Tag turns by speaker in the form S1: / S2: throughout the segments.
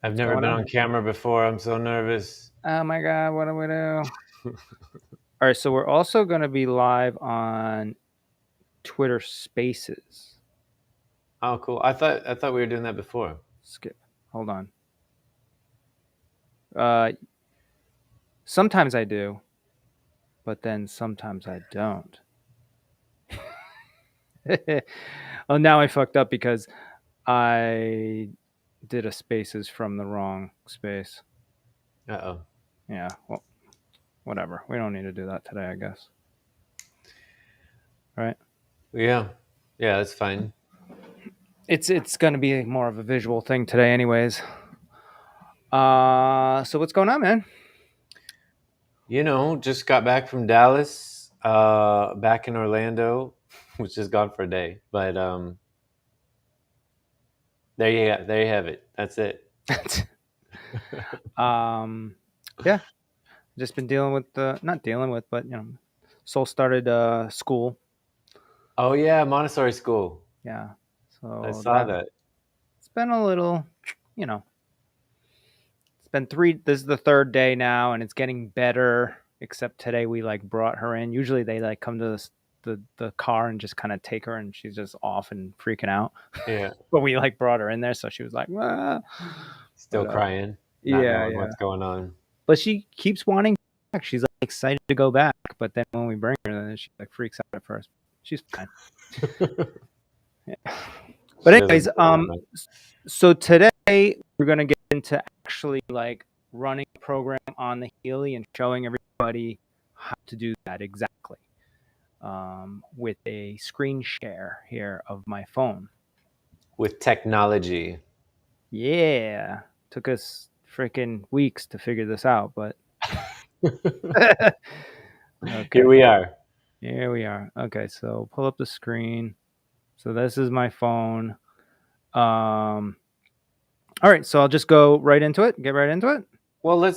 S1: I've never been on camera before. I'm so nervous.
S2: Oh my God, what do we do? All right, so we're also going to be live on Twitter Spaces.
S1: Oh, cool. I thought we were doing that before.
S2: Skip. Hold on. Sometimes I do, but then sometimes I don't. Oh, now I fucked up because I did a Spaces from the wrong space.
S1: Uh-oh.
S2: Yeah, well, whatever. We don't need to do that today, I guess. Right?
S1: Yeah. Yeah, that's fine.
S2: It's going to be more of a visual thing today anyways. So what's going on, man?
S1: Just got back from Dallas, back in Orlando, which is gone for a day. But there you have it. That's it.
S2: Yeah, just been dealing with not dealing with, but Soul started school.
S1: Oh yeah, Montessori school.
S2: Yeah,
S1: I
S2: so
S1: saw that.
S2: it's been a little, it's been this is the third day now, and it's getting better. Except today we brought her in. Usually they come to the car and just kind of take her, and she's just off and freaking out.
S1: Yeah.
S2: But we brought her in there, so she was like, ah.
S1: Still crying, not
S2: Yeah,
S1: knowing
S2: yeah.
S1: what's going on.
S2: But she keeps wanting back. She's excited to go back. But then when we bring her, then she freaks out at first. She's fine. Yeah. But anyways, so today we're gonna get into actually running a program on the Healy and showing everybody how to do that exactly. With a screen share here of my phone.
S1: With technology.
S2: Yeah. Took us freaking weeks to figure this out, but okay.
S1: Here we are.
S2: Here we are. Okay, so pull up the screen. So this is my phone. All right, so I'll just go right into it. Get right into it.
S1: Well, let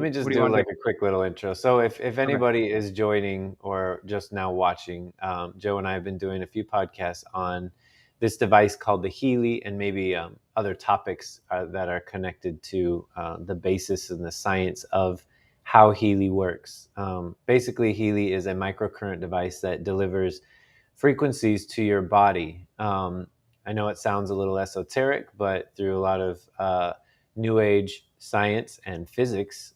S1: me just do a quick little intro. So if anybody is joining or just now watching, Joe and I have been doing a few podcasts on this device called the Healy, and maybe other topics that are connected to the basis and the science of how Healy works. Basically, Healy is a microcurrent device that delivers frequencies to your body. I know it sounds a little esoteric, but through a lot of New Age science and physics,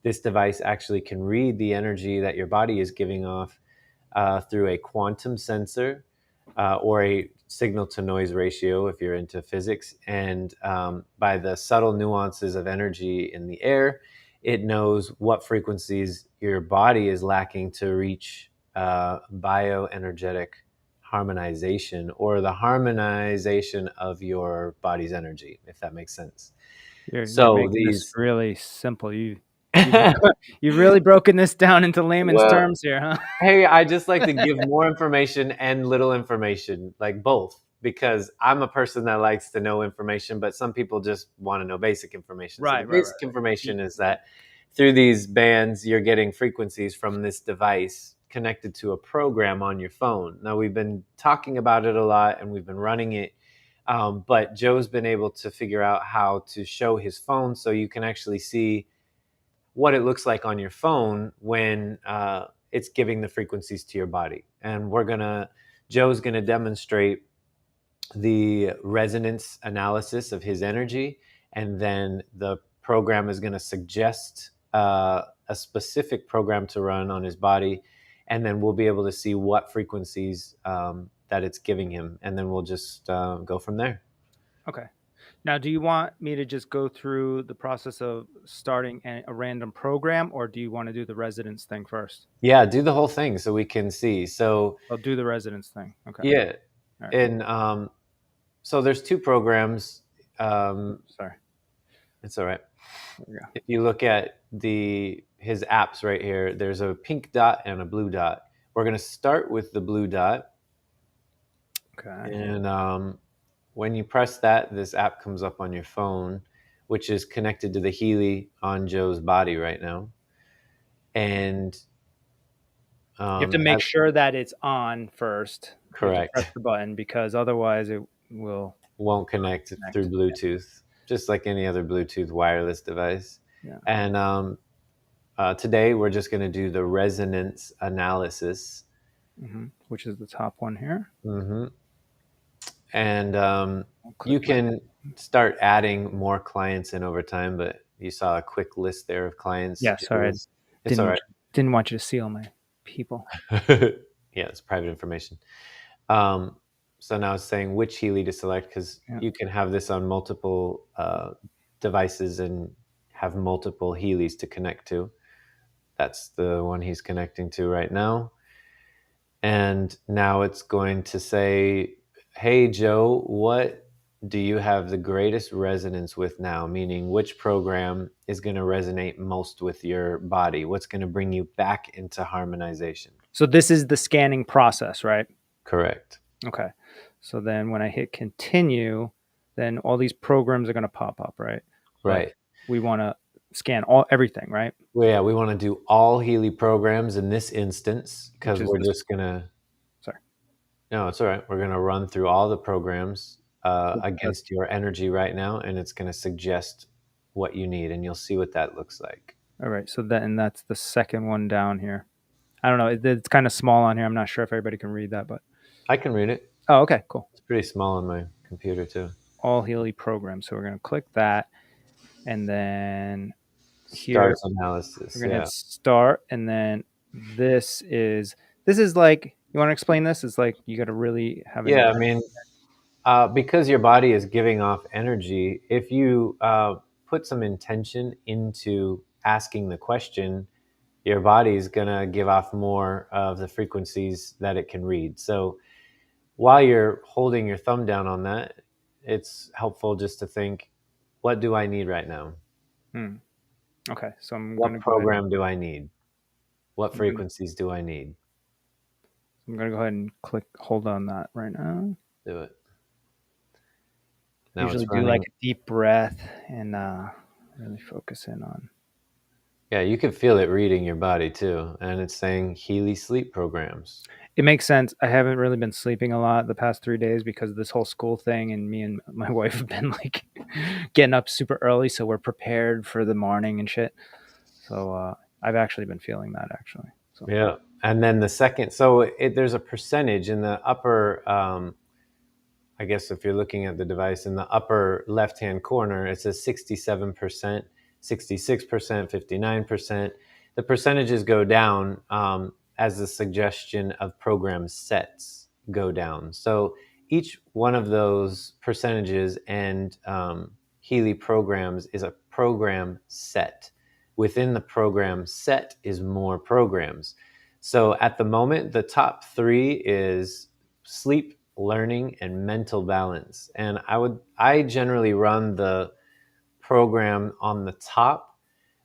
S1: this device actually can read the energy that your body is giving off through a quantum sensor or a signal to noise ratio if you're into physics. And by the subtle nuances of energy in the air, it knows what frequencies your body is lacking to reach bioenergetic harmonization, or the harmonization of your body's energy, if that makes sense.
S2: You're making this really simple. You've really broken this down into layman's terms here, huh?
S1: Hey, I just like to give more information and little information, like both, because I'm a person that likes to know information, but some people just want to know basic information. So the basic information is that through these bands, you're getting frequencies from this device connected to a program on your phone. Now, we've been talking about it a lot and we've been running it, but Joe's been able to figure out how to show his phone so you can actually see what it looks like on your phone when it's giving the frequencies to your body. And Joe's gonna demonstrate the resonance analysis of his energy, and then the program is gonna suggest a specific program to run on his body, and then we'll be able to see what frequencies that it's giving him, and then we'll just go from there.
S2: Okay. Now, do you want me to just go through the process of starting a random program, or do you want to do the residence thing first?
S1: Yeah, do the whole thing so we can see. So
S2: I'll do the residence thing. Okay.
S1: Yeah.
S2: Right.
S1: And so there's two programs.
S2: Sorry.
S1: It's all right. If you look at his apps right here, there's a pink dot and a blue dot. We're going to start with the blue dot.
S2: Okay.
S1: And when you press that, this app comes up on your phone, which is connected to the Healy on Joe's body right now. And
S2: you have to make sure that it's on first.
S1: Correct.
S2: Press the button, because otherwise it won't
S1: connect through Bluetooth. just like any other Bluetooth wireless device.
S2: Yeah.
S1: And today we're just going to do the resonance analysis.
S2: Which is the top one here.
S1: Mm-hmm. And you can start adding more clients in over time, but you saw a quick list there of clients.
S2: Yeah, sorry.
S1: It's all right.
S2: Didn't want you to see all my people.
S1: Yeah, it's private information. So now it's saying which Healy to select, because you can have this on multiple devices and have multiple Healys to connect to. That's the one he's connecting to right now. And now it's going to say, hey, Joe, what do you have the greatest resonance with now? Meaning, which program is going to resonate most with your body? What's going to bring you back into harmonization?
S2: So this is the scanning process, right?
S1: Correct.
S2: Okay. So then when I hit continue, then all these programs are going to pop up, right?
S1: Right.
S2: But we want to scan everything, right?
S1: Well, yeah, we want to do all Healy programs in this instance, because we're just going to...
S2: Sorry.
S1: No, it's all right. We're going to run through all the programs against your energy right now, and it's going to suggest what you need, and you'll see what that looks like.
S2: All right. So that's the second one down here. I don't know. It's kind of small on here. I'm not sure if everybody can read that, but
S1: I can read it.
S2: Oh, okay, cool.
S1: It's pretty small on my computer too.
S2: All Healy programs. So we're going to click that, and then
S1: Start analysis.
S2: We're going to hit start, and then this is like, you want to explain this? It's like you got to really have it.
S1: Yeah, I mean, because your body is giving off energy, if you put some intention into asking the question, your body's going to give off more of the frequencies that it can read. So while you're holding your thumb down on that, it's helpful just to think, what do I need right now?
S2: Okay, so
S1: what program do I need? What frequencies do I need?
S2: I'm going to go ahead and hold on that right now.
S1: Do it.
S2: Now usually do like a deep breath and really focus in on.
S1: Yeah, you can feel it reading your body too. And it's saying Healy sleep programs.
S2: It makes sense. I haven't really been sleeping a lot the past 3 days because of this whole school thing, and me and my wife have been like getting up super early, so we're prepared for the morning and shit. So I've actually been feeling that actually. So.
S1: Yeah. And then the second, so there's a percentage in the upper, I guess if you're looking at the device in the upper left-hand corner, it says 67%, 66%, 59%. The percentages go down as the suggestion of program sets go down. So each one of those percentages and Healy programs is a program set. Within the program set is more programs. So at the moment, the top 3 is sleep, learning, and mental balance. And I generally run the program on the top,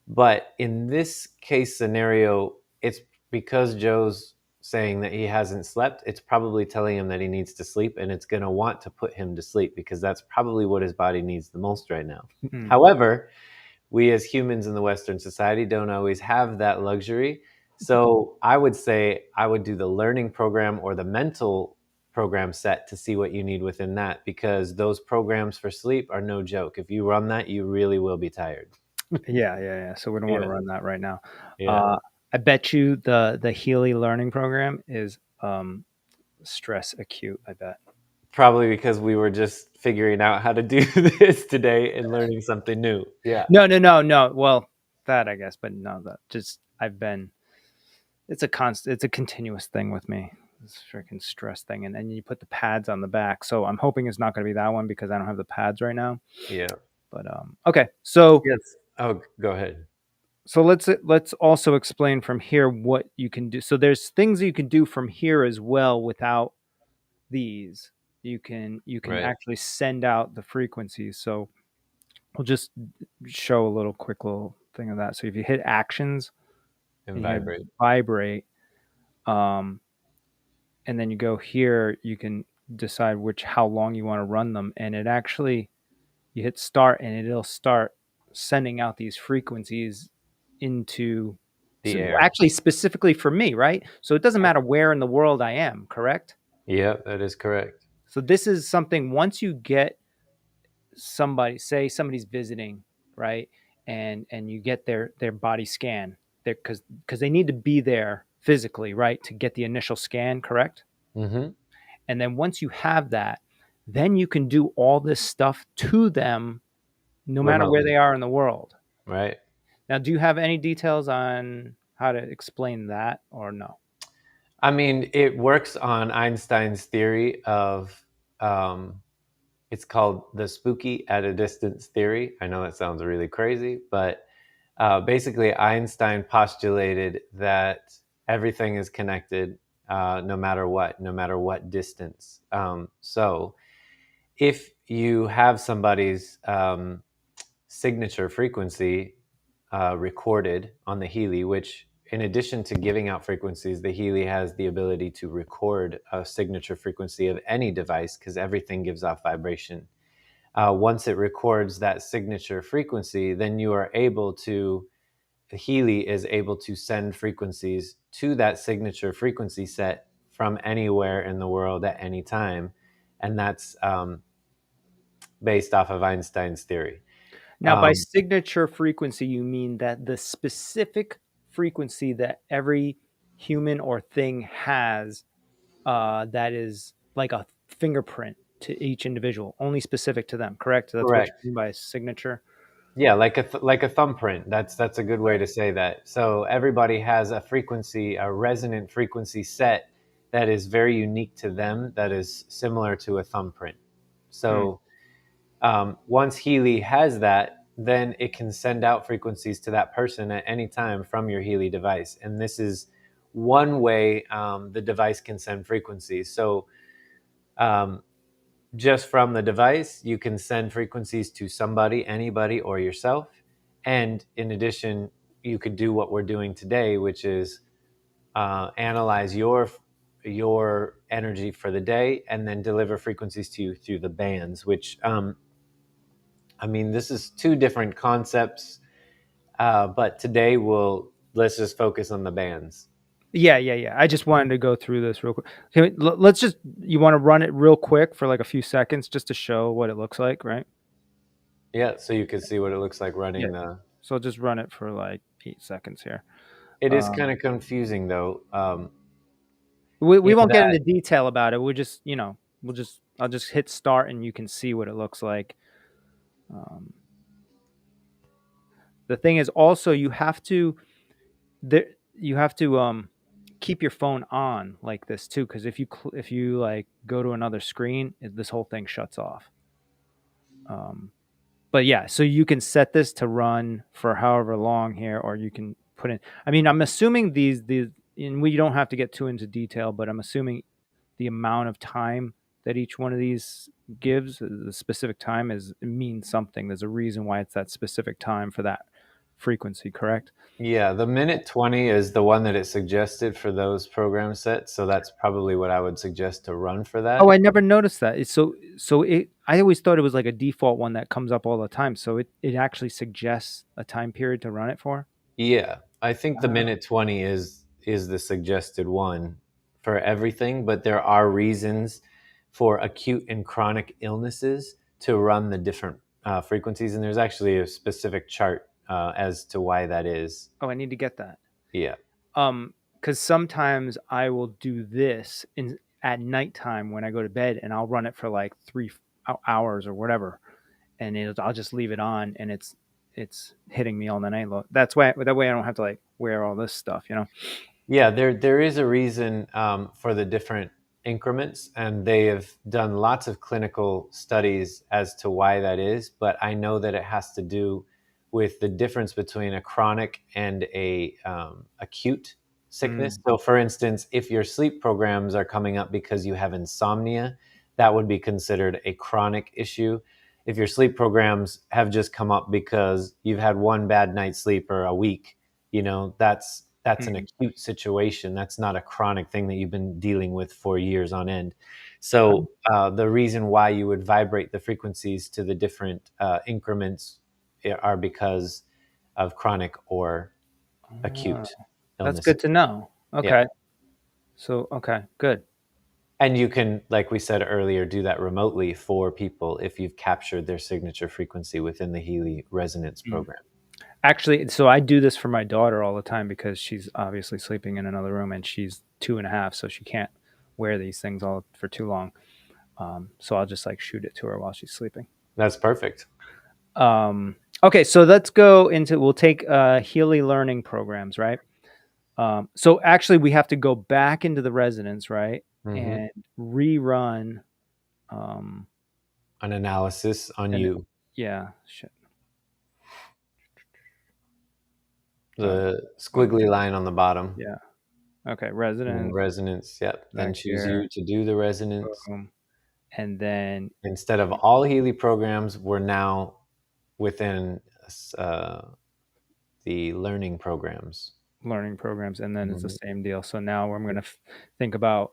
S1: but in this case scenario, it's because Joe's saying that he hasn't slept, it's probably telling him that he needs to sleep, and it's going to want to put him to sleep because that's probably what his body needs the most right now. However, we as humans in the Western society don't always have that luxury. So I would say I would do the learning program or the mental program set to see what you need within that, because those programs for sleep are no joke. If you run that, you really will be tired.
S2: Yeah. So we don't want to run that right now.
S1: Yeah.
S2: I bet you the Healy learning program is stress acute, I bet.
S1: Probably because we were just figuring out how to do this today and learning something new. Yeah.
S2: No. Well, that I guess, but no, that just it's a continuous thing with me. This freaking stress thing, and then you put the pads on the back. So I'm hoping it's not going to be that one because I don't have the pads right now.
S1: Yeah.
S2: But okay, so
S1: yes. Oh, go ahead.
S2: So let's also explain from here what you can do. So there's things you can do from here as well without these. You can actually send out the frequencies. So we'll just show a little quick little thing of that. So if you hit actions
S1: and
S2: vibrate, and then you go here, you can decide how long you want to run them, and it actually, you hit start and it'll start sending out these frequencies into
S1: the air.
S2: Actually specifically for me, right? So it doesn't matter where in the world I am, correct?
S1: Yeah, that is correct.
S2: So this is something, once you get somebody's visiting, right? And you get their body scan, because they need to be there physically, right, to get the initial scan, correct?
S1: Hmm.
S2: And then once you have that, then you can do all this stuff to them no matter where
S1: Remotely,
S2: they are in the world.
S1: right?
S2: Now, do you have any details on how to explain that or no?
S1: I mean, it works on Einstein's theory of, um, it's called the spooky at a distance theory. I know that sounds really crazy, but basically, Einstein postulated that everything is connected, no matter what distance. So if you have somebody's signature frequency recorded on the Healy, which in addition to giving out frequencies, the Healy has the ability to record a signature frequency of any device because everything gives off vibration. Once it records that signature frequency, then you are able to, the Healy is able to send frequencies to that signature frequency set from anywhere in the world at any time. And that's based off of Einstein's theory.
S2: Now, by
S1: Um,
S2: signature frequency, you mean that the specific frequency that every human or thing has, that is like a fingerprint to each individual, only specific to them, correct? That's what you
S1: correct.
S2: mean by signature?
S1: Yeah, like like a thumbprint. That's a good way
S2: Right.
S1: to say that. So everybody has a frequency, a resonant frequency set that is very unique to them, that is similar to a thumbprint.
S2: Mm.
S1: So once Healy has that, then it can send out frequencies to that person at any time from your Healy device. And this is one way the device can send frequencies. So um, just from the device, you can send frequencies to somebody, anybody, or yourself. And in addition, you could do what we're doing today, which is analyze your energy for the day and then deliver frequencies to you through the bands, which I mean, this is two different concepts, but today let's just focus on the bands.
S2: Yeah, yeah, yeah. I just wanted to go through this real quick. Let's just, you want to run it real quick for like a few seconds just to show what it looks like, right?
S1: Yeah, so you can see what it looks like
S2: Yeah.
S1: running the.
S2: So I'll just run it for like 8 seconds here.
S1: It is kind
S2: Um,
S1: of confusing though.
S2: we
S1: In
S2: won't get
S1: that,
S2: into detail about it. We'll just, I'll just hit start and you can see what it looks like. Um, the thing is also there you have to keep your phone on like this too, because if you like go to another screen, this whole thing shuts off. Um, but yeah, so you can set this to run for however long here, or you can put in. I mean, I'm assuming these, and we don't have to get too into detail, but I'm assuming the amount of time that each one of these gives, the specific time, it means something. There's a reason why it's that specific time for that frequency, correct?
S1: yeah, the minute 20 is the one that it suggested for those program sets. So that's probably what I would suggest to run for
S2: Oh, I
S1: that.
S2: never noticed that. I always thought it was like a default one that comes up all the time. So it actually suggests a time period to run it for.
S1: Yeah, I think the
S2: Oh.
S1: minute 20 is the suggested one for everything, but there are reasons for acute and chronic illnesses to run the different frequencies, and there's actually a specific chart as to why that is.
S2: Oh, I need to get that.
S1: Yeah.
S2: Because sometimes I will do this at nighttime when I go to bed, and I'll run it for like 3 hours or whatever, and I'll just leave it on, and it's hitting me all the night long. That way I don't have to like wear all this stuff, you know.
S1: Yeah, there is a reason for the different increments, and they have done lots of clinical studies as to why that is. But I know that it has to do with the difference between a chronic and a acute sickness.
S2: Mm,
S1: So, for instance, if your sleep programs are coming up because you have insomnia, that would be considered a chronic issue. If your sleep programs have just come up because you've had one bad night's sleep or a week, that's an
S2: mm.
S1: acute situation. That's not a chronic thing that you've been dealing with for years on end. So the reason why you would vibrate the frequencies to the different increments are because of chronic or
S2: Ah,
S1: acute
S2: that's
S1: illnesses.
S2: good to know.
S1: Yeah.
S2: Okay. So, okay, good.
S1: And you can, like we said earlier, do that remotely for people if you've captured their signature frequency within the Healy resonance program.
S2: Actually, so I do this for my daughter all the time because she's obviously sleeping in another room and she's 2.5, so she can't wear these things all for too long. So I'll just like shoot it to her while she's sleeping.
S1: That's perfect.
S2: Okay, so let's go into, we'll take Healy learning programs, right? So actually we have to go back into the resonance, right?
S1: Mm-hmm.
S2: And rerun
S1: An analysis on you.
S2: Yeah, shit.
S1: The squiggly line on the bottom.
S2: Yeah. Okay,
S1: And then
S2: resonance
S1: resonance. Yep. Then
S2: back
S1: choose you
S2: here.
S1: to do the resonance.
S2: Boom. And then
S1: Instead of all Healy programs, we're now within uh, the learning programs.
S2: learning programs, and then it's the
S1: Mm-hmm.
S2: same deal. So now I'm going to think about,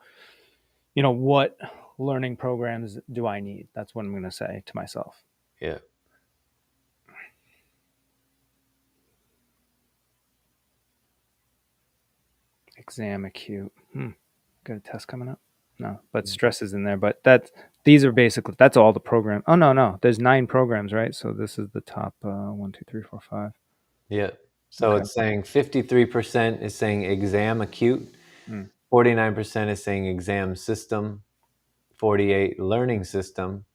S2: what learning programs do I need? That's what I'm going to say to myself.
S1: Yeah.
S2: Exam acute. Got a test coming up? No, but stress is in there. But these are basically, that's all the program. Oh, no. There's 9 programs, right? So this is the top 1, 2, 3, 4, 5.
S1: Yeah. So
S2: Okay.
S1: it's saying 53% is saying exam acute, 49% is saying exam system, 48 learning system.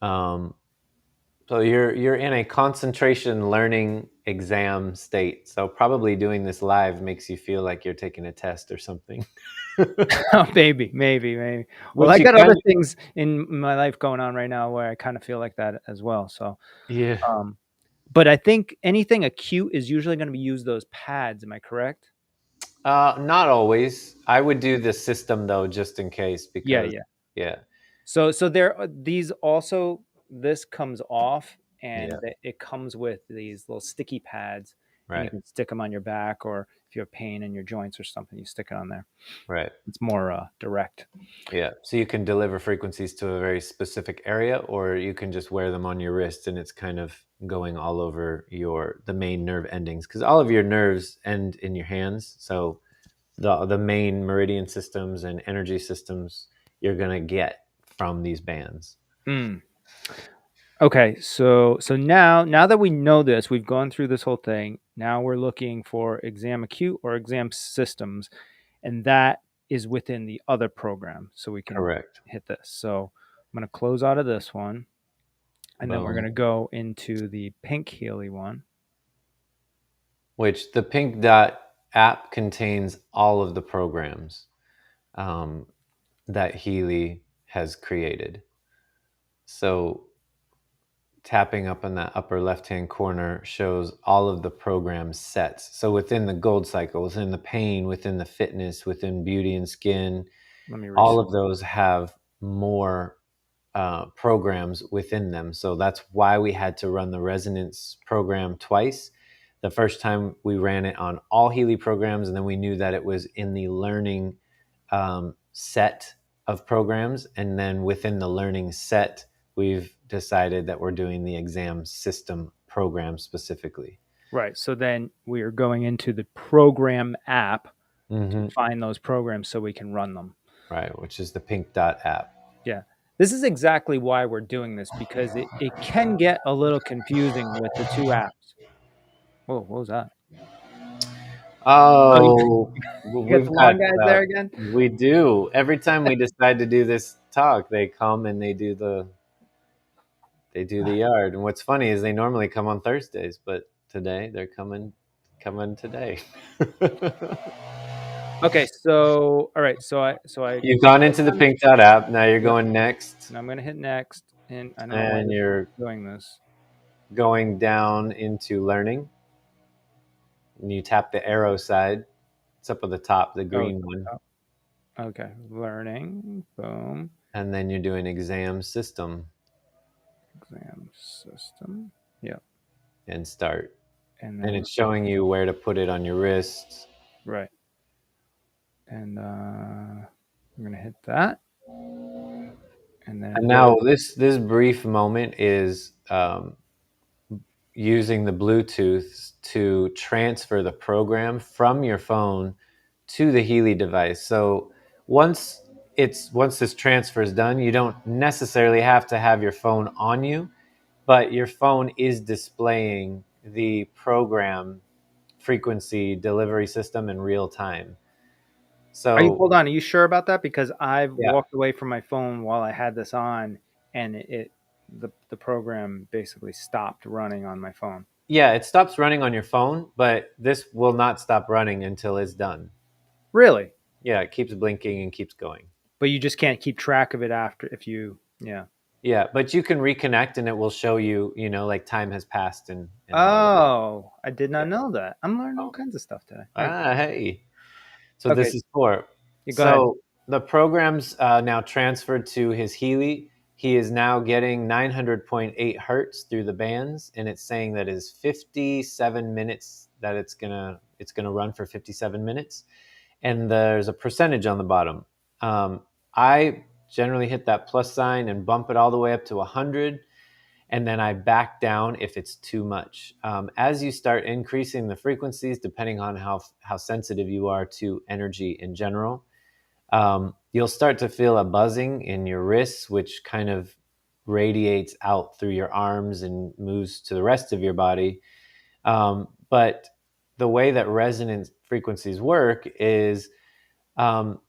S1: So you're in a concentration learning exam state. So probably doing this live makes you feel like you're taking a test or something.
S2: Oh, maybe. Well,
S1: Which
S2: I
S1: you
S2: got
S1: kind
S2: other
S1: of,
S2: things in my life going on right now where I kind of feel like that as well. So,
S1: yeah.
S2: um, but I think anything acute is usually going to be use those pads. Am I correct?
S1: Not always. I would do the system though, just in case, because
S2: Yeah.
S1: yeah,
S2: So there these also, this comes off and
S1: yeah,
S2: it comes with these little sticky pads, and you
S1: right,
S2: can stick them on your back, or if you have pain in your joints or something, you stick it on there.
S1: right.
S2: It's more direct.
S1: Yeah. So you can deliver frequencies to a very specific area, or you can just wear them on your wrist and it's kind of going all over the main nerve endings, because all of your nerves end in your hands. So the main meridian systems and energy systems you're gonna get from these bands.
S2: Mm. Okay, so now that we know this, we've gone through this whole thing. Now we're looking for exam acute or exam systems, and that is within the other program. So we can
S1: Correct.
S2: hit this. So I'm going to close out of this one, and then we're going
S1: Boom.
S2: to go into the pink Healy one.
S1: Which the Pink Dot app contains all of the programs um, that Healy has created. So tapping up in that upper left hand corner shows all of the program sets. So within the gold cycle, within the pain, within the fitness, within beauty and skin,
S2: Let me
S1: all
S2: reset.
S1: of those have more programs within them. So that's why we had to run the resonance program twice. The first time we ran it on all Healy programs, and then we knew that it was in the learning set of programs. And then within the learning set, we've decided that we're doing the exam system program specifically.
S2: Right. So then we are going into the program app to
S1: Mm-hmm.
S2: find those programs so we can run them.
S1: Right, which is the Pink Dot app.
S2: Yeah. This is exactly why we're doing this, because it can get a little confusing with the two apps. Whoa, what was that? Oh, you
S1: Oh,
S2: got
S1: we've
S2: the
S1: got
S2: long guys there again?
S1: we do. Every time we decide to do this talk, they come and they do the yard. And what's funny is they normally come on Thursdays, but today they're coming today.
S2: Okay, so all right, so I
S1: You've gone into the Pink Dot app. Now you're
S2: yep,
S1: going next,
S2: and I'm gonna hit next, and I don't know why
S1: and
S2: this
S1: you're
S2: is doing this.
S1: going down into learning. And you tap the arrow side. It's up at the top, the
S2: Oh, it's
S1: green one.
S2: up top. Okay, learning, boom,
S1: And then you're doing exam system
S2: exam system. Yep,
S1: and start.
S2: and
S1: And
S2: then
S1: it's showing you where to put it on your wrist.
S2: right, and I'm gonna hit that, and then
S1: And
S2: go.
S1: now this brief moment is using the Bluetooth to transfer the program from your phone to the Healy device. So once it's once this transfer is done, you don't necessarily have to have your phone on you, but your phone is displaying the program frequency delivery system in real time. So
S2: Hold on, are you sure about that? Because I've
S1: yeah,
S2: walked away from my phone while I had this on, and the program basically stopped running on my phone.
S1: yeah, it stops running on your phone, but this will not stop running until it's done.
S2: Really?
S1: Yeah, it keeps blinking and keeps going.
S2: But you just can't keep track of it after if you yeah.
S1: Yeah, but you can reconnect and it will show you, like time has passed and all of that.
S2: Oh, I did
S1: Yeah.
S2: not know that. I'm learning all
S1: Oh.
S2: kinds of stuff today. All right.
S1: Hey. So
S2: Okay.
S1: this is for.
S2: You go ahead.
S1: So the program's now transferred to his Healy. He is now getting 900.8 hertz through the bands, and it's saying that is 57 minutes. That it's gonna run for 57 minutes, and there's a percentage on the bottom. I generally hit that plus sign and bump it all the way up to 100, and then I back down if it's too much. As you start increasing the frequencies, depending on how sensitive you are to energy in general, you'll start to feel a buzzing in your wrists, which kind of radiates out through your arms and moves to the rest of your body. But the way that resonance frequencies work is, um,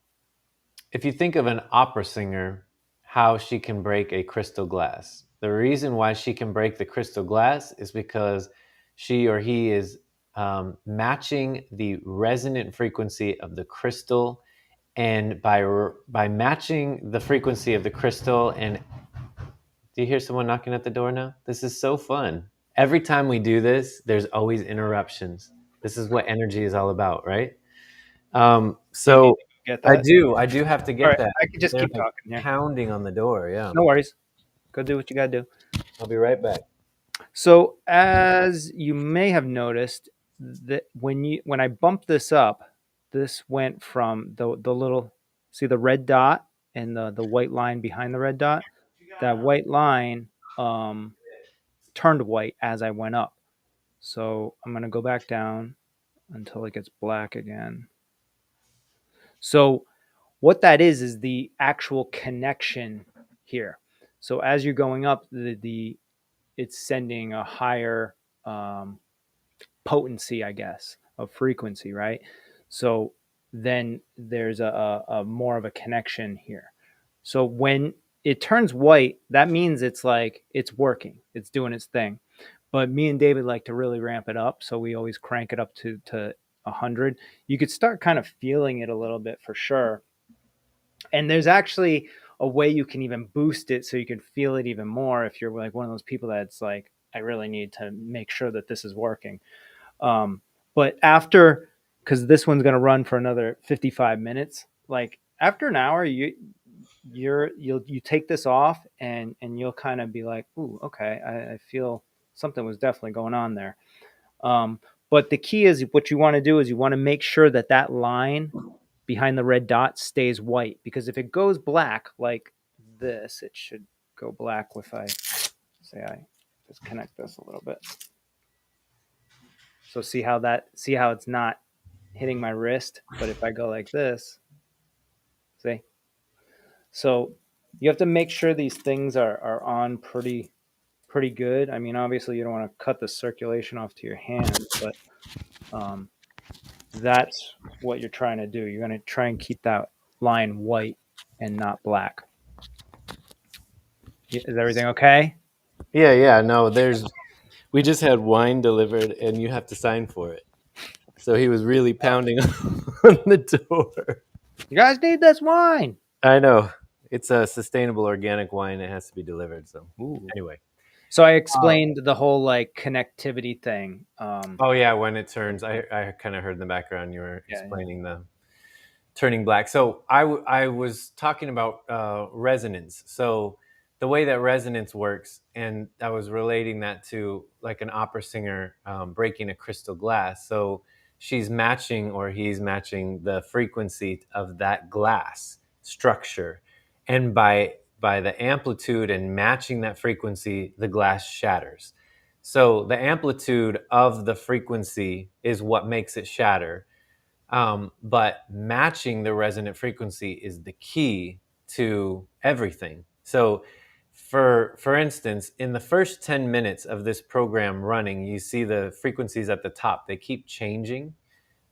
S1: if you think of an opera singer, how she can break a crystal glass. The reason why she can break the crystal glass is because she or he is matching the resonant frequency of the crystal, and by matching the frequency of the crystal. And do you hear someone knocking at the door now? This is so fun. Every time we do this, there's always interruptions. This is what energy is all about, right?
S2: Do you need
S1: So
S2: to get
S1: I
S2: that?
S1: do. I do have to
S2: All
S1: get
S2: right.
S1: that.
S2: I can just
S1: They're
S2: keep
S1: like
S2: talking here.
S1: pounding on the door. Yeah.
S2: No worries. Go do what you got to do.
S1: I'll be right back.
S2: So, as you may have noticed, that when I bumped this up, this went from the little, see the red dot and the white line behind the red dot. That white line um, turned white as I went up. So I'm gonna go back down until it gets black again. So what that is the actual connection here. So as you're going up, the it's sending a higher um, potency, I guess, of frequency, right? So then there's a more of a connection here. So when it turns white, that means it's like it's working, it's doing its thing. But me and David like to really ramp it up, so we always crank it up to 100. You could start kind of feeling it a little bit for sure. And there's actually a way you can even boost it so you can feel it even more if you're like one of those people that's like, I really need to make sure that this is working. Um, but after, because this one's going to run for another 55 minutes, like after an hour, you take this off and you'll kind of be like, ooh, okay, I feel something was definitely going on there. Um, but the key is what you want to do is you want to make sure that that line behind the red dot stays white, because if it goes black like this, it should go black if I say I just connect this a little bit. So see how it's not hitting my wrist, but if I go like this, see? So you have to make sure these things are on pretty good. I mean, obviously you don't want to cut the circulation off to your hands, but um, that's what you're trying to do. You're going to try and keep that line white and not black. Is everything okay?
S1: Yeah. No, we just had wine delivered and you have to sign for it. So he was really pounding on the door.
S2: You guys need this wine.
S1: I know. It's a sustainable organic wine. It has to be delivered. So
S2: Ooh.
S1: anyway.
S2: So I explained the whole like connectivity thing.
S1: Oh yeah, when it turns, I kind of heard in the background you were
S2: Yeah.
S1: explaining the turning black. So I was talking about resonance. So the way that resonance works, and I was relating that to like an opera singer breaking a crystal glass. So she's matching, or he's matching, the frequency of that glass structure, and by the amplitude and matching that frequency, the glass shatters. So the amplitude of the frequency is what makes it shatter. But matching the resonant frequency is the key to everything. So, for instance, in the first 10 minutes of this program running, you see the frequencies at the top, they keep changing.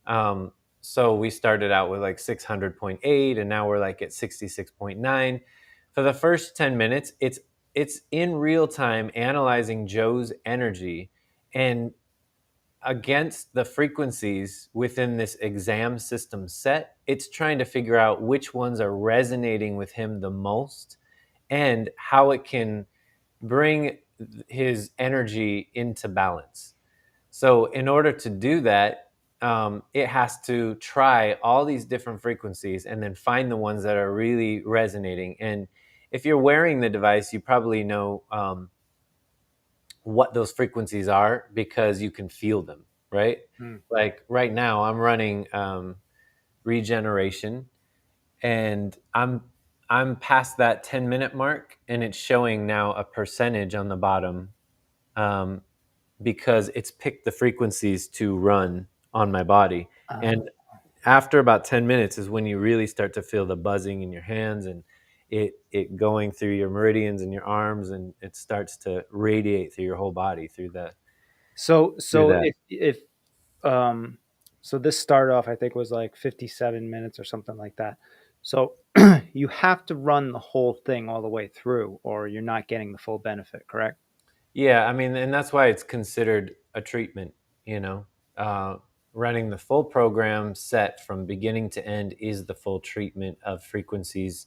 S1: Um, so we started out with like 600.8 and now we're like at 66.9. For the first 10 minutes, it's in real time analyzing Joe's energy, and against the frequencies within this exam system set, it's trying to figure out which ones are resonating with him the most and how it can bring his energy into balance. So, in order to do that, it has to try all these different frequencies and then find the ones that are really resonating. And if you're wearing the device, you probably know what those frequencies are because you can feel them, right?
S2: Mm.
S1: Like right now, I'm running regeneration, and I'm past that 10-minute mark, and it's showing now a percentage on the bottom, um, because it's picked the frequencies to run on my body. And after about 10 minutes is when you really start to feel the buzzing in your hands, and it going through your meridians in your arms, and it starts to radiate through your whole body through that.
S2: So
S1: Through
S2: so
S1: that.
S2: if um so this start off I think was like 57 minutes or something like that. So you have to run the whole thing all the way through or you're not getting the full benefit, correct?
S1: Yeah, I mean, and that's why it's considered a treatment, you know. Uh, Running the full program set from beginning to end is the full treatment of frequencies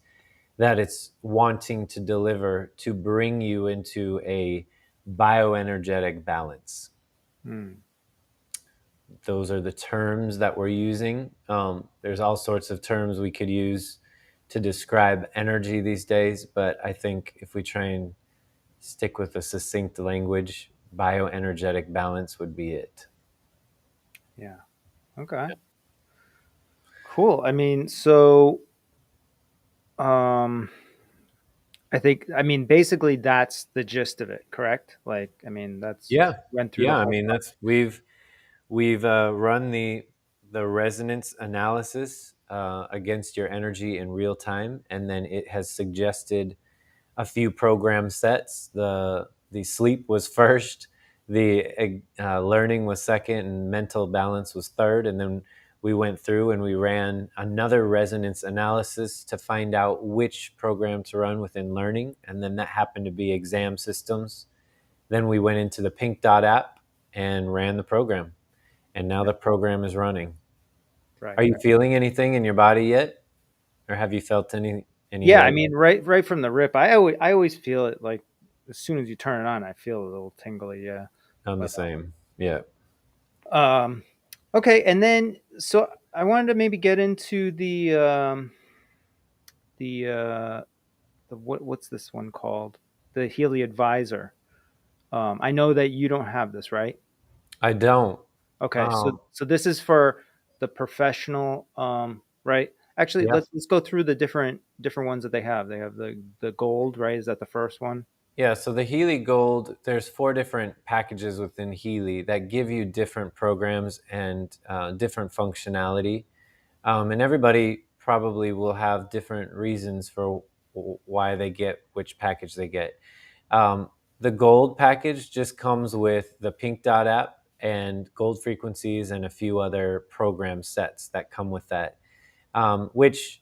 S1: that it's wanting to deliver to bring you into a bioenergetic balance.
S2: Hmm.
S1: Those are the terms that we're using. There's all sorts of terms we could use to describe energy these days, but I think if we try and stick with a succinct language, bioenergetic balance would be it.
S2: Yeah. Okay. Cool. I mean, so um I mean basically that's the gist of it, correct? Like I mean that's
S1: Yeah,
S2: went through the
S1: yeah. I
S2: whole
S1: mean, that's we've run the resonance analysis against your energy in real time, and then it has suggested a few program sets. The sleep was first, the learning was second, and mental balance was third. And then we went through and we ran another resonance analysis to find out which program to run within learning. And then that happened to be exam systems. Then we went into the Pink Dot app and ran the program. And now
S2: yeah,
S1: the program is running.
S2: right,
S1: Are you
S2: right.
S1: feeling anything in your body yet? Or have you felt any
S2: Yeah, I
S1: leg?
S2: mean right from the rip. I always feel it like as soon as you turn it on, I feel a little tingly, yeah.
S1: I'm the
S2: But
S1: same. Yeah.
S2: okay, and then so I wanted to maybe get into the what's this one called? The Healy Advisor. I know that you don't have this, right?
S1: I don't.
S2: Okay, so
S1: Um,
S2: so this is for the professional, right? Actually,
S1: yeah.
S2: let's go through the different ones that they have. They have the gold, right? Is that the first one?
S1: Yeah. So the Healy Gold, there's 4 different packages within Healy that give you different programs and different functionality. And everybody probably will have different reasons for why they get which package they get. Um, the gold package just comes with the Pink Dot app and gold frequencies and a few other program sets that come with that, which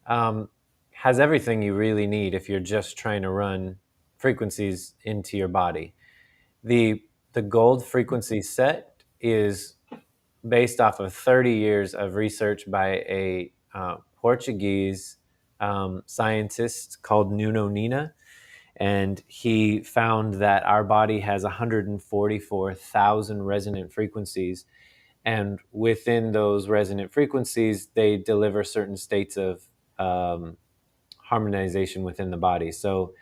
S1: um, has everything you really need if you're just trying to run frequencies into your body. The gold frequency set is based off of 30 years of research by a Portuguese scientist called Nuno Nina, and he found that our body has 144,000 resonant frequencies, and within those resonant frequencies they deliver certain states of um, harmonization within the body. So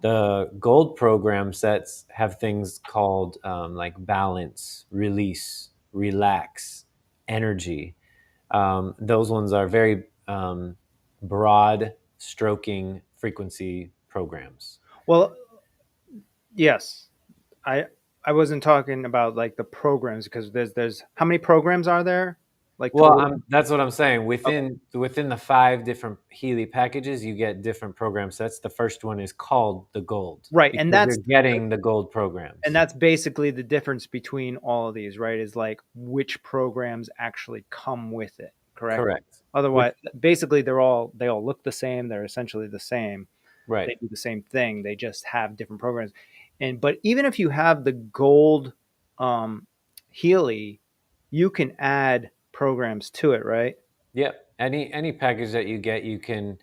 S1: the gold program sets have things called like balance, release, relax, energy. Those ones are very broad stroking frequency programs.
S2: Well, yes. I I wasn't talking about like the programs because there's how many programs are there? like
S1: Well,
S2: total?
S1: that's what I'm saying.
S2: Okay.
S1: Within the 5 different Healy packages, you get different program sets. The first one is called the Gold
S2: Right, and
S1: because you're
S2: that's
S1: getting the Gold programs.
S2: basically the difference between all of these, right? Is like which programs actually come with it, correct?
S1: Correct. Which
S2: Otherwise, basically they all look the same. They're essentially the same.
S1: right.
S2: They do the same thing. They just have different programs. But even if you have the gold um, Healy, you can add programs to it, right?
S1: Yep. Any package that you get, you can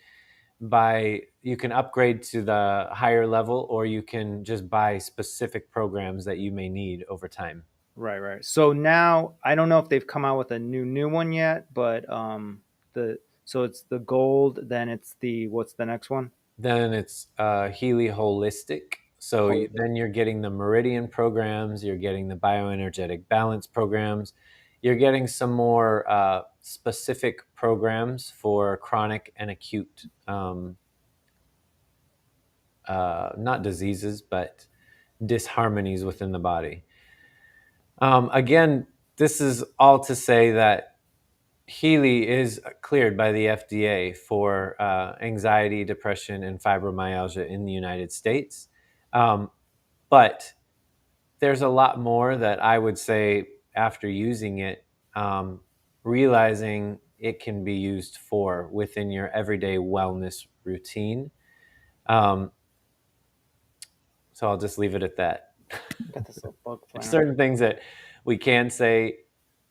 S1: upgrade to the higher level, or you can just buy specific programs that you may need over time.
S2: Right, right. So now I don't know if they've come out with a new one yet, but the so it's the gold, then it's the what's the next one?
S1: Then it's Healy Holistic. So
S2: Holistic.
S1: then you're getting the Meridian programs, you're getting the bioenergetic balance programs, you're getting some more specific programs for chronic and acute, not diseases, but disharmonies within the body. Again, this is all to say that Healy is cleared by the FDA for anxiety, depression, and fibromyalgia in the United States. Um, but there's a lot more that I would say after using it, realizing it can be used for within your everyday wellness routine. Um, so I'll just leave it at that.
S2: Got this little bug
S1: There's
S2: flying around.
S1: certain things that we can say,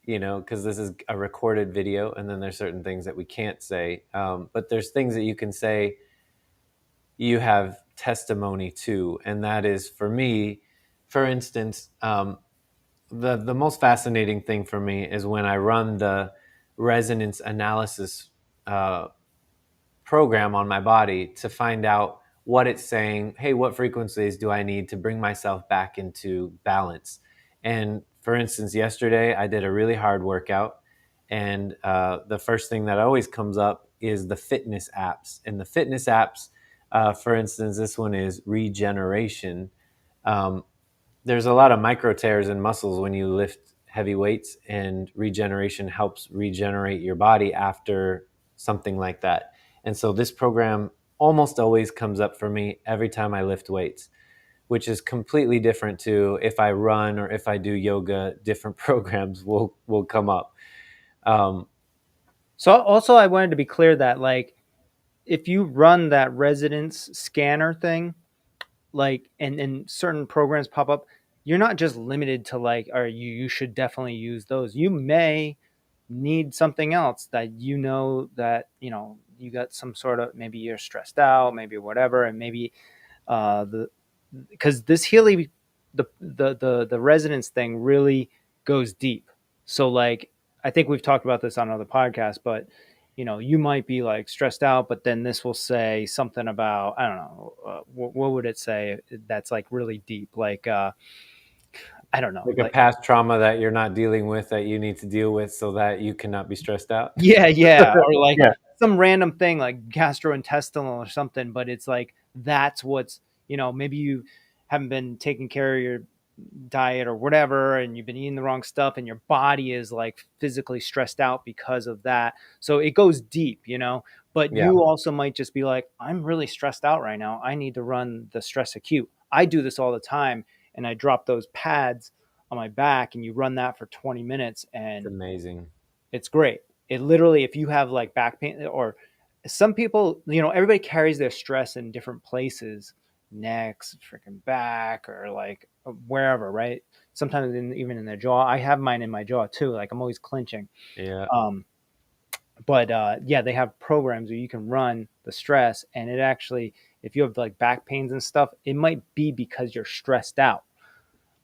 S1: because this is a recorded video, and then there's certain things that we can't say. But there's things that you can say you have testimony to, and that is for me, for instance, the most fascinating thing for me is when I run the resonance analysis program on my body to find out what it's saying. Hey, what frequencies do I need to bring myself back into balance? And for instance, yesterday I did a really hard workout, and the first thing that always comes up is the fitness apps. And the fitness apps, for instance, this one is regeneration. Um, there's a lot of micro tears in muscles when you lift heavy weights, and regeneration helps regenerate your body after something like that. And so this program almost always comes up for me every time I lift weights, which is completely different to if I run or if I do yoga. Different programs will come up. Um,
S2: So also I wanted to be clear that like if you run that resonance scanner thing, like and certain programs pop up, you're not just limited to like, or you should definitely use those. You may need something else that that you got some sort of, maybe you're stressed out, maybe whatever, and maybe the because this Healy, the resonance thing really goes deep. So like I think we've talked about this on other podcasts, but you might be like stressed out, but then this will say something about, I don't know, what would it say that's like really deep, like I don't know,
S1: like a
S2: like
S1: past trauma that you're not dealing with that you need to deal with so that you cannot be stressed out.
S2: yeah, yeah, or like
S1: Yeah.
S2: some random thing like gastrointestinal or something, but it's like that's what's, maybe you haven't been taking care of your diet or whatever, and you've been eating the wrong stuff, and your body is like physically stressed out because of that. So it goes deep, but
S1: Yeah.
S2: you also might just be like, I'm really stressed out right now. I need to run the stress acute. I do this all the time, and I drop those pads on my back, and you run that for 20 minutes,
S1: It's
S2: and
S1: amazing.
S2: it's great. It literally, if you have like back pain, or some people, everybody carries their stress in different places, necks, freaking back, or like wherever, right? Sometimes even in their jaw. I have mine in my jaw too. Like I'm always clenching.
S1: Yeah.
S2: Um, but yeah, they have programs where you can run the stress, and it actually, if you have like back pains and stuff, it might be because you're stressed out.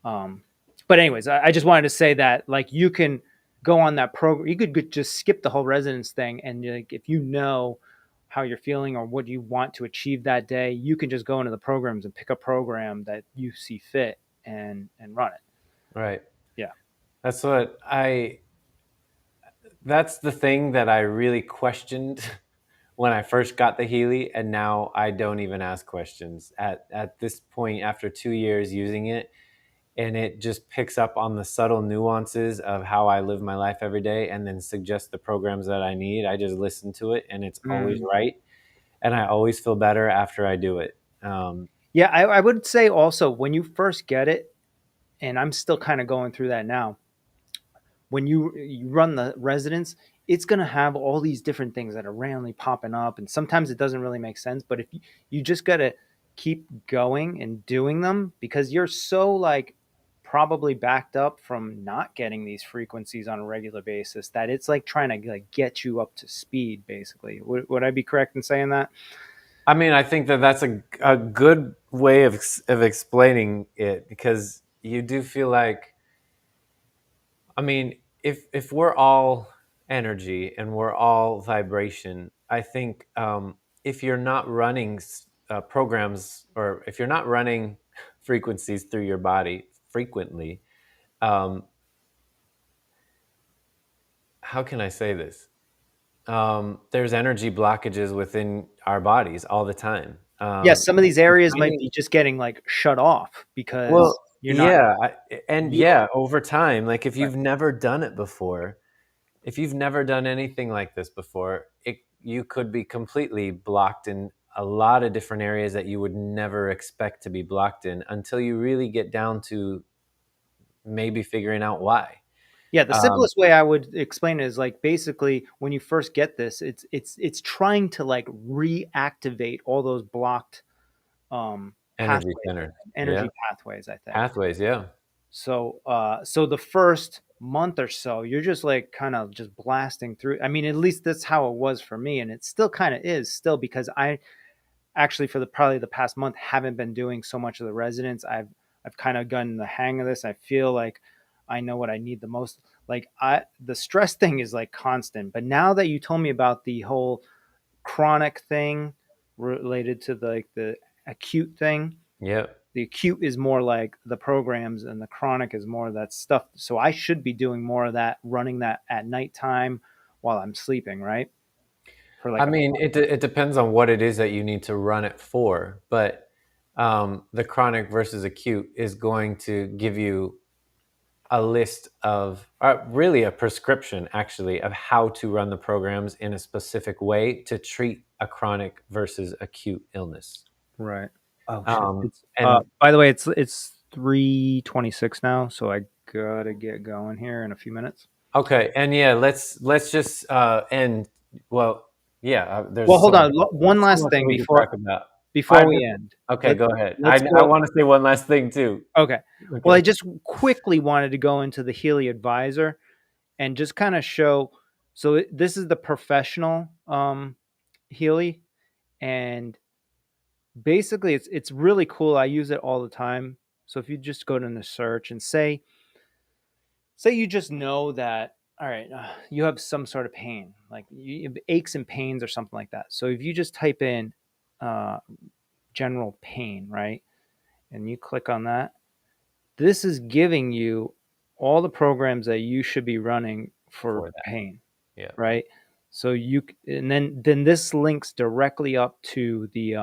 S2: Um, but anyways, I just wanted to say that like you can go on that program. You could just skip the whole residence thing, and like if you know how you're feeling or what you want to achieve that day, you can just go into the programs and pick a program that you see fit and run it.
S1: Right.
S2: Yeah.
S1: That's what I that's the thing that I really questioned when I first got the Healy, and now I don't even ask questions. At this point, after 2 years using it, and it just picks up on the subtle nuances of how I live my life every day and then suggests the programs that I need. I just listen to it and it's always right. And I always feel better after I do it.
S2: Yeah, I would say also when you first get it, and I'm still kind of going through that now. When you run the residence, it's going to have all these different things that are randomly popping up, and sometimes it doesn't really make sense. But if you just got to keep going and doing them because you're so like probably backed up from not getting these frequencies on a regular basis that it's like trying to like get you up to speed. Basically, would I be correct in saying that?
S1: I mean, I think that that's a good way of explaining it because you do feel like, I mean, if we're all energy and we're all vibration, I think if you're not running programs or if you're not running frequencies through your body frequently, um, how can I say this? There's energy blockages within our bodies all the time.
S2: Yes, some of these areas might
S1: Finding
S2: be just getting like shut off
S1: Well,
S2: because you're not
S1: yeah, and
S2: needle.
S1: yeah, over time, like if
S2: Right.
S1: you've never done it before, if you've never done anything like this before, you could be completely blocked in a lot of different areas that you would never expect to be blocked in until you really get down to maybe figuring out why.
S2: Yeah, the
S1: Um,
S2: simplest way I would explain it is like basically when you first get this, it's trying to like reactivate all those blocked
S1: Energy
S2: pathways,
S1: centers, yeah,
S2: energy pathways, I think.
S1: pathways, yeah,
S2: So the first month or so, you're just like kind of just blasting through. I mean, at least that's how it was for me, and it still kind of is still because I actually for the probably the past month haven't been doing so much of the residence. I've kind of gotten the hang of this. I feel like I know what I need the most. Like I the stress thing is like constant, but now that you told me about the whole chronic thing related to the acute thing,
S1: yeah.
S2: the acute is more like the programs and the chronic is more of that stuff. So I should be doing more of that, running that at nighttime while I'm sleeping, right? For
S1: I
S2: like a
S1: mean, it depends on what it is that you need to run it for, but the chronic versus acute is going to give you a list of really a prescription actually of how to run the programs in a specific way to treat a chronic versus acute illness.
S2: right. Oh shit!
S1: Um,
S2: It's
S1: and
S2: by the way, it's 3:26 now, so I gotta get going here in a few minutes.
S1: okay, and yeah, let's just end. Well, yeah,
S2: Well,
S1: there's
S2: hold on. One
S1: so
S2: last
S1: much
S2: thing
S1: we could talk about.
S2: before
S1: 5
S2: we
S1: minutes.
S2: end.
S1: Okay,
S2: Let's
S1: go ahead.
S2: let's
S1: I
S2: go.
S1: want to say one last thing too.
S2: Okay. Well, I
S1: Okay.
S2: just quickly wanted to go into the Healy Advisor and just kind of show. So this is the professional Healy, and basically it's really cool. I use it all the time. So if you just go to the search and say you just know that all right, you have some sort of pain, like you have aches and pains or something like that. So if you just type in uh, general pain, right, and you click on that, this is giving you all the programs that you should be running for
S1: For that.
S2: pain,
S1: Yeah.
S2: right? So you and then this links directly up to the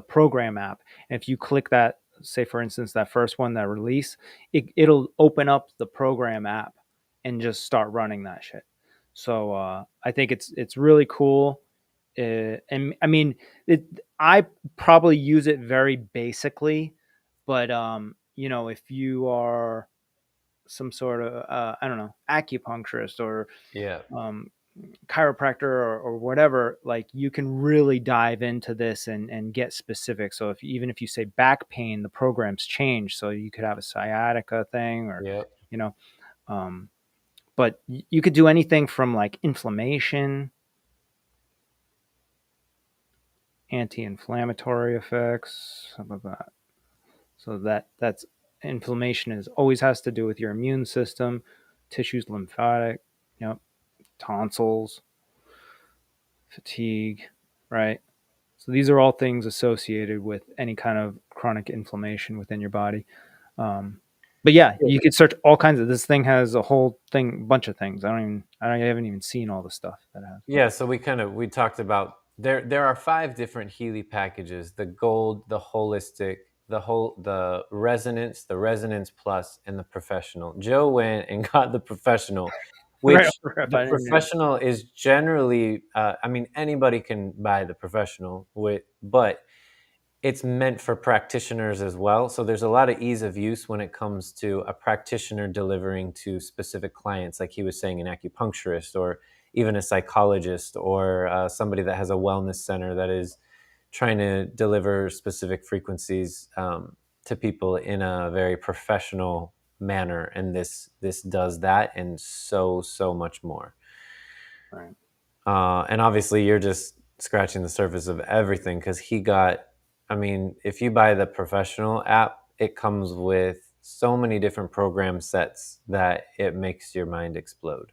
S2: program app. And if you click that, say for instance that first one, that release, it'll open up the program app and just start running that shit. So I think it's really cool. And I mean, I probably use it very basically, but if you are some sort of I don't know, acupuncturist or
S1: Yeah.
S2: um, chiropractor or whatever, like you can really dive into this and get specific. So if even if you say back pain, the programs change. So you could have a sciatica thing or,
S1: Yeah.
S2: you know, um, but you could do anything from like inflammation, anti-inflammatory effects, something like that. So that's inflammation is always has to do with your immune system, tissues, lymphatic, tonsils, fatigue, right? So these are all things associated with any kind of chronic inflammation within your body. Um, but yeah, you could search all kinds of. This thing has a whole thing, bunch of things. I haven't even seen all the stuff that it has.
S1: Yeah, so we talked about there are 5 different Healy packages: the gold, the holistic, the resonance plus, and the professional. Joe went and got the professional,
S2: Right
S1: which
S2: off the rip,
S1: the
S2: I didn't know.
S1: professional is generally, anybody can buy the professional, but it's meant for practitioners as well. So there's a lot of ease of use when it comes to a practitioner delivering to specific clients, like he was saying, an acupuncturist or even a psychologist or somebody that has a wellness center that is trying to deliver specific frequencies to people in a very professional manner. And this does that and so much more.
S2: Right.
S1: And obviously, you're just scratching the surface of everything because he got. I mean, if you buy the professional app, it comes with so many different program sets that it makes your mind explode.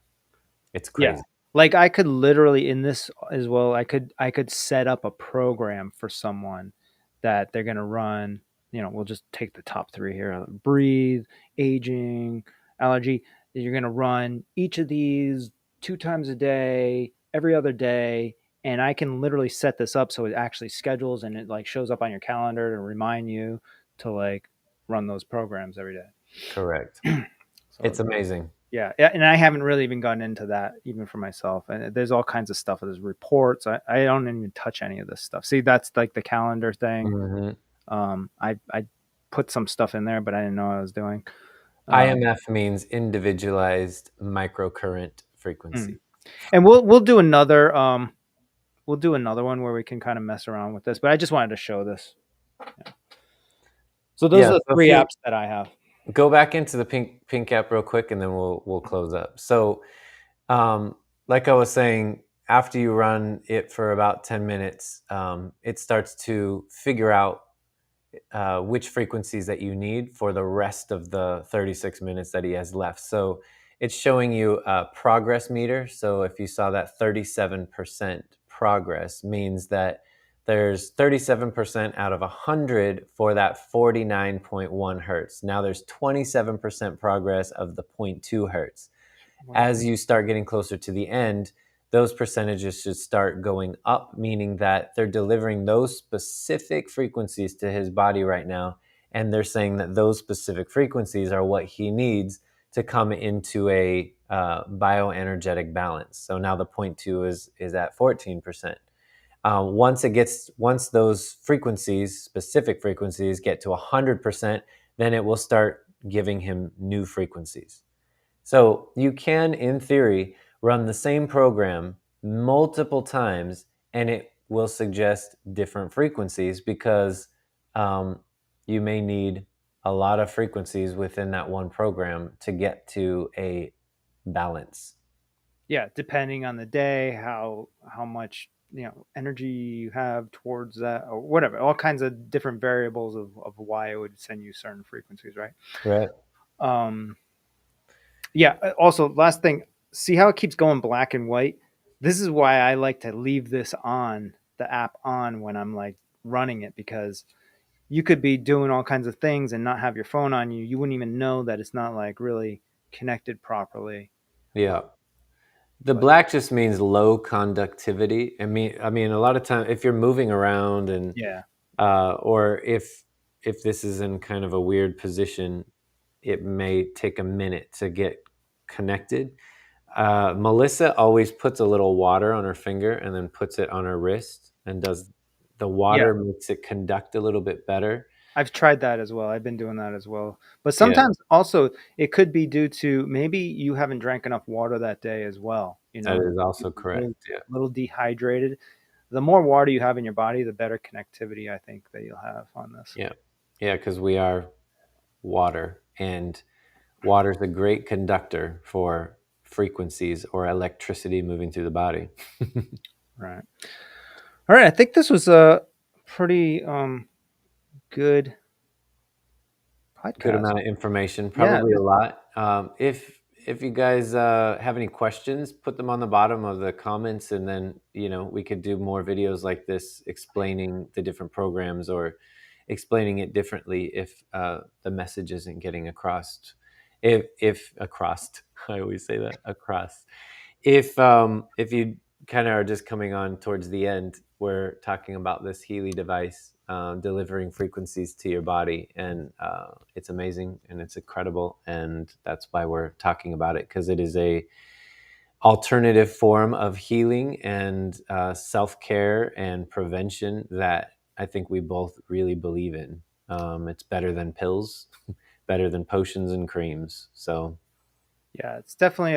S1: It's
S2: Yeah.
S1: crazy.
S2: Like I could literally in this as well, I could set up a program for someone that they're gonna run, we'll just take the top three here. Breathe, aging, allergy. You're gonna run each of these 2 times a day, every other day, and I can literally set this up so it actually schedules and it like shows up on your calendar to remind you to like run those programs every day.
S1: Correct.
S2: So
S1: It's amazing.
S2: yeah, and I haven't really even gotten into that even for myself. And there's all kinds of stuff. There's reports. I don't even touch any of this stuff. See, that's like the calendar thing.
S1: Hmm.
S2: I put some stuff in there, but I didn't know what I was doing.
S1: IMF means individualized microcurrent
S2: Mm.
S1: frequency.
S2: And we'll do another one where we can kind of mess around with this. But I just wanted to show this. Yeah. So those
S1: Yeah.
S2: are the
S1: So if
S2: three
S1: you
S2: apps that I have.
S1: go back into the pink app real quick, and then we'll close up. So, like I was saying, after you run it for about 10 minutes, it starts to figure out which frequencies that you need for the rest of the 36 minutes that he has left. So it's showing you a progress meter. So if you saw that 37% progress means that there's 37% out of 100 for that 49.1 hertz. Now there's 27% progress of the zero point 0.2 hertz.
S2: Wow.
S1: As you start getting closer to the end, those percentages should start going up, meaning that they're delivering those specific frequencies to his body right now. And they're saying that those specific frequencies are what he needs to come into a bioenergetic balance. So now the 0.2 is at 14%. Once those frequencies, specific frequencies, get to 100%, then it will start giving him new frequencies. So you can, in theory, run the same program multiple times and it will suggest different frequencies because you may need a lot of frequencies within that one program to get to a balance.
S2: Yeah, depending on the day, how much energy you have towards that or whatever, all kinds of different variables of why it would send you certain frequencies, right?
S1: Right.
S2: um yeah, also last thing, see how it keeps going black and white? This is why I like to leave this on the app on when I'm like running it, because you could be doing all kinds of things and not have your phone on you. You wouldn't even know that it's not like really connected properly.
S1: Yeah. The
S2: But
S1: black just means low conductivity. I mean, a lot of time if you're moving around and
S2: yeah.
S1: or if this is in kind of a weird position, it may take a minute to get connected. Melissa always puts a little water on her finger and then puts it on her wrist and does the
S2: Yeah,
S1: water makes it conduct a little bit better.
S2: I've tried that as well. I've been doing that as well. But
S1: Yeah,
S2: sometimes also it could be due to maybe you haven't drank enough water that day as well.
S1: that is
S2: You're
S1: also
S2: a
S1: correct.
S2: little,
S1: Yeah,
S2: little dehydrated. The more water you have in your body, the better connectivity I think that you'll have on this.
S1: yeah, yeah, because we are water, and water is a great conductor for frequencies or electricity moving through the body.
S2: Right. All right. I think this was a pretty good
S1: Good
S2: podcast.
S1: amount of information,
S2: Yeah.
S1: probably a lot. If you guys have any questions, put them on the bottom of the comments, and then we could do more videos like this explaining the different programs or explaining it differently if the message isn't getting across. If across, I always say that across. If you kind of are just coming on towards the end, we're talking about this Healy device delivering frequencies to your body, and it's amazing and it's incredible, and that's why we're talking about it, because it is a alternative form of healing and self-care and prevention that I think we both really believe in. It's better than pills, better than potions and creams. So
S2: Yeah, it's definitely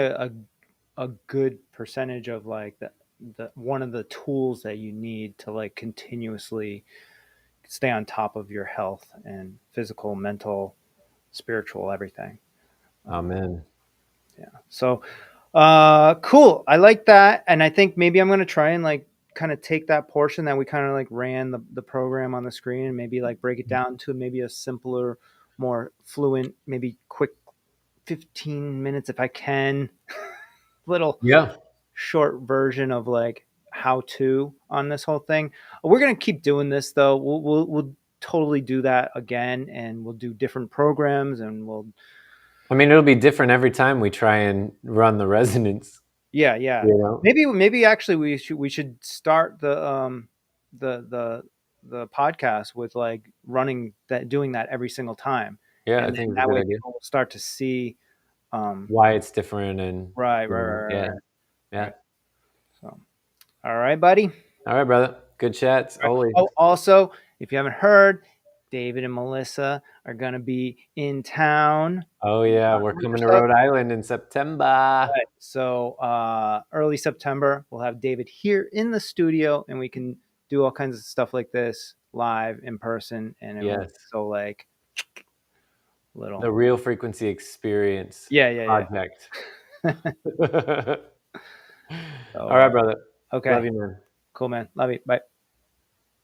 S2: a good percentage of like the one of the tools that you need to like continuously stay on top of your health and physical, mental, spiritual, everything.
S1: amen.
S2: Yeah. So cool. I like that. And I think maybe I'm gonna try and like kind of take that portion that we kind of like ran the program on the screen and maybe like break it down to maybe a simpler, more fluent, maybe quick 15 minutes if I can. Little
S1: Yeah.
S2: short version of like how to on this whole thing. We're gonna keep doing this though. We'll totally do that again, and we'll do different programs, and we'll.
S1: I mean, it'll be different every time we try and run the resonance.
S2: Yeah,
S1: You know?
S2: maybe actually we should start the the podcast with like running that, doing that every single time,
S1: Yeah, I
S2: and
S1: think
S2: then
S1: it's a
S2: that
S1: good
S2: way
S1: idea.
S2: people will start to see.
S1: Why it's different and
S2: Right,
S1: you
S2: right,
S1: know,
S2: right,
S1: yeah,
S2: right,
S1: yeah.
S2: right. So, all right, buddy.
S1: All right, brother. Good chats always.
S2: Oh, also, if you haven't heard, David and Melissa are going to be in town.
S1: Oh yeah, we're coming to Rhode Island in September.
S2: Right. So early September, we'll have David here in the studio, and we can do all kinds of stuff like this live in person, and it won't
S1: Yes.
S2: be so like little.
S1: The Real Frequency Experience
S2: Yeah.
S1: project.
S2: So,
S1: All right, brother.
S2: okay,
S1: Love you, man.
S2: cool, man. Love you. Bye.